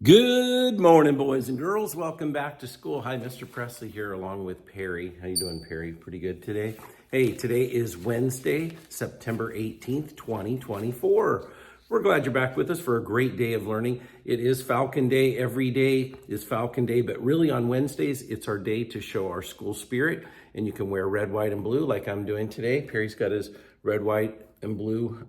Good morning, boys and girls. Welcome back to school. Hi, Mr. Presley here along with Perry. How you doing, Perry? Pretty good today? Hey, today is Wednesday, September 18th, 2024. We're glad you're back with us for a great day of learning. It is Falcon Day. Every day is Falcon Day, but really on Wednesdays, it's our day to show our school spirit, and you can wear red, white, and blue like I'm doing today. Perry's got his red, white, and blue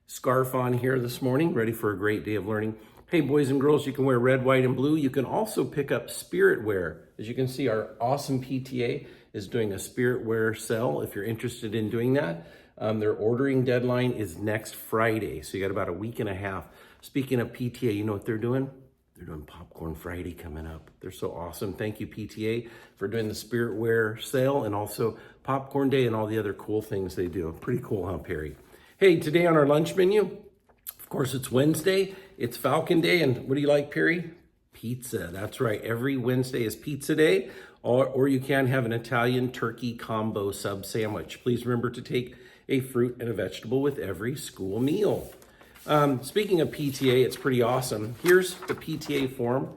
scarf on here this morning, ready for a great day of learning. Hey, boys and girls, you can wear red, white, and blue. You can also pick up spirit wear. As you can see, our awesome PTA is doing a spirit wear sale if you're interested in doing that. Their ordering deadline is next Friday, so you got about a week and a half. Speaking of PTA, you know what they're doing? They're doing Popcorn Friday coming up. They're so awesome. Thank you, PTA, for doing the spirit wear sale and also Popcorn Day and all the other cool things they do. Pretty cool, huh, Perry? Hey, today on our lunch menu, of course, it's Wednesday. It's Falcon Day. And what do you like, Perry? Pizza. That's right. Every Wednesday is pizza day. Or you can have an Italian turkey combo sub sandwich. Please remember to take a fruit and a vegetable with every school meal. Speaking of PTA, it's pretty awesome. Here's the PTA form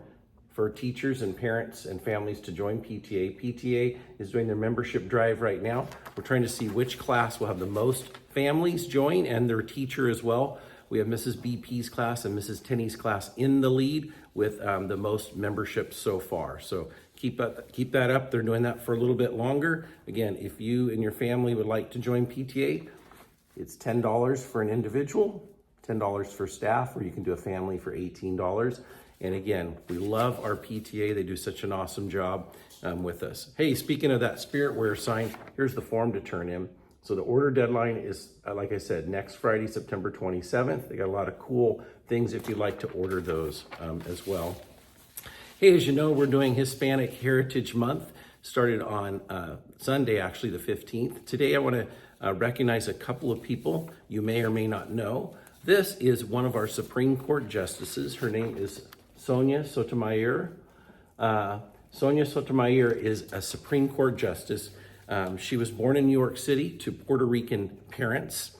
for teachers and parents and families to join PTA. PTA is doing their membership drive right now. We're trying to see which class will have the most families join and their teacher as well. We have Mrs. BP's class and Mrs. Tenney's class in the lead with the most memberships so far. So keep that up. They're doing that for a little bit longer. Again, if you and your family would like to join PTA, it's $10 for an individual, $10 for staff, or you can do a family for $18. And again, we love our PTA. They do such an awesome job with us. Hey, speaking of that spirit wear sign, here's the form to turn in. So the order deadline is, like I said, next Friday, September 27th. They got a lot of cool things if you'd like to order those as well. Hey, as you know, we're doing Hispanic Heritage Month. Started on Sunday, actually the 15th. Today, I want to recognize a couple of people you may or may not know. This is one of our Supreme Court justices. Her name is Sonia Sotomayor. Sonia Sotomayor is a Supreme Court justice. She was born in New York City to Puerto Rican parents.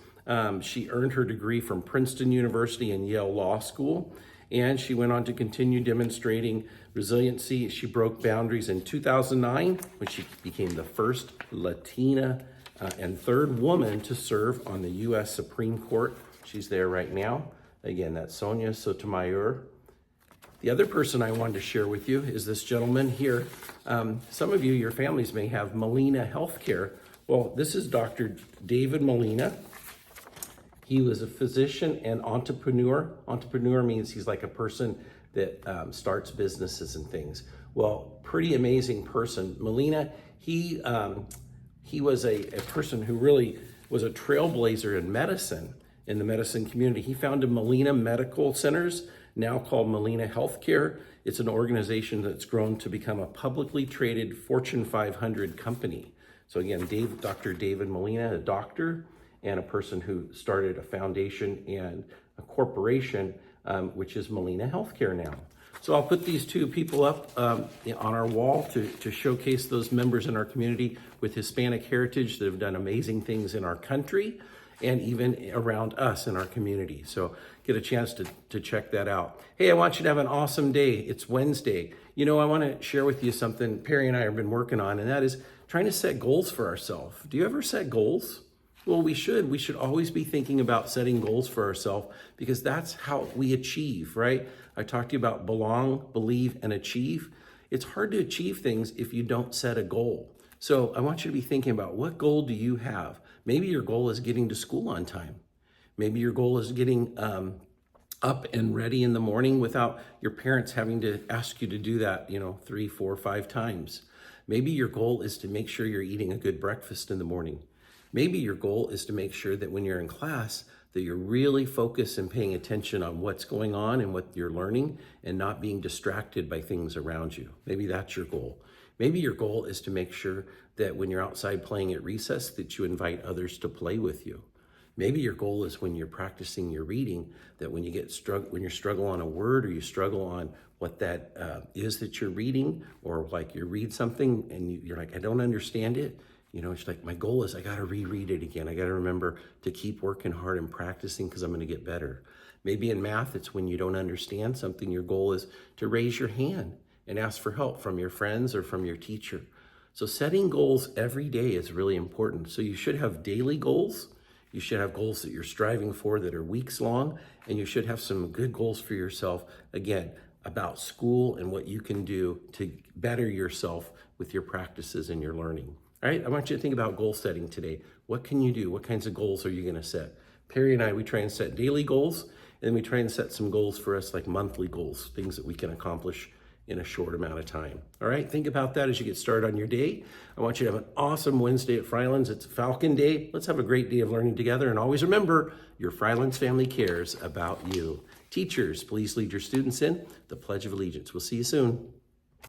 She earned her degree from Princeton University and Yale Law School, and she went on to continue demonstrating resiliency. She broke boundaries in 2009 when she became the first Latina and third woman to serve on the U.S. Supreme Court. She's there right now. Again, that's Sonia Sotomayor. The other person I wanted to share with you is this gentleman here. Some of you, your families may have Molina Healthcare. Well, this is Dr. David Molina. He was a physician and entrepreneur. Entrepreneur means he's like a person that starts businesses and things. Well, pretty amazing person. Molina, he was a person who really was a trailblazer in medicine, in the medicine community. He founded Molina Medical Centers, now called Molina Healthcare. It's an organization that's grown to become a publicly traded Fortune 500 company. So again, Dr. David Molina, a doctor and a person who started a foundation and a corporation, which is Molina Healthcare now. So I'll put these two people up on our wall to showcase those members in our community with Hispanic heritage that have done amazing things in our country and even around us in our community. So get a chance to check that out. Hey, I want you to have an awesome day. It's Wednesday. You know, I want to share with you something Perry and I have been working on, and that is trying to set goals for ourselves. Do you ever set goals? Well, we should. We should always be thinking about setting goals for ourselves because that's how we achieve, right? I talked to you about belong, believe, and achieve. It's hard to achieve things if you don't set a goal. So I want you to be thinking about what goal do you have? Maybe your goal is getting to school on time. Maybe your goal is getting up and ready in the morning without your parents having to ask you to do that, 3, 4, 5 times. Maybe your goal is to make sure you're eating a good breakfast in the morning. Maybe your goal is to make sure that when you're in class, that you're really focused and paying attention on what's going on and what you're learning and not being distracted by things around you. Maybe that's your goal. Maybe your goal is to make sure that when you're outside playing at recess, that you invite others to play with you. Maybe your goal is when you're practicing your reading, that when you when you struggle on a word or you struggle on what that is that you're reading, or like you read something and you're like, I don't understand it. It's like, my goal is I got to reread it again. I got to remember to keep working hard and practicing because I'm going to get better. Maybe in math, it's when you don't understand something. Your goal is to raise your hand and ask for help from your friends or from your teacher. So setting goals every day is really important. So you should have daily goals. You should have goals that you're striving for that are weeks long, and you should have some good goals for yourself, again, about school and what you can do to better yourself with your practices and your learning. All right, I want you to think about goal setting today. What can you do? What kinds of goals are you going to set? Perry and I, we try and set daily goals, and then we try and set some goals for us, like monthly goals, things that we can accomplish in a short amount of time. All right, think about that as you get started on your day. I want you to have an awesome Wednesday at Fryelands. It's Falcon Day. Let's have a great day of learning together. And always remember, your Fryelands family cares about you. Teachers, please lead your students in the Pledge of Allegiance. We'll see you soon.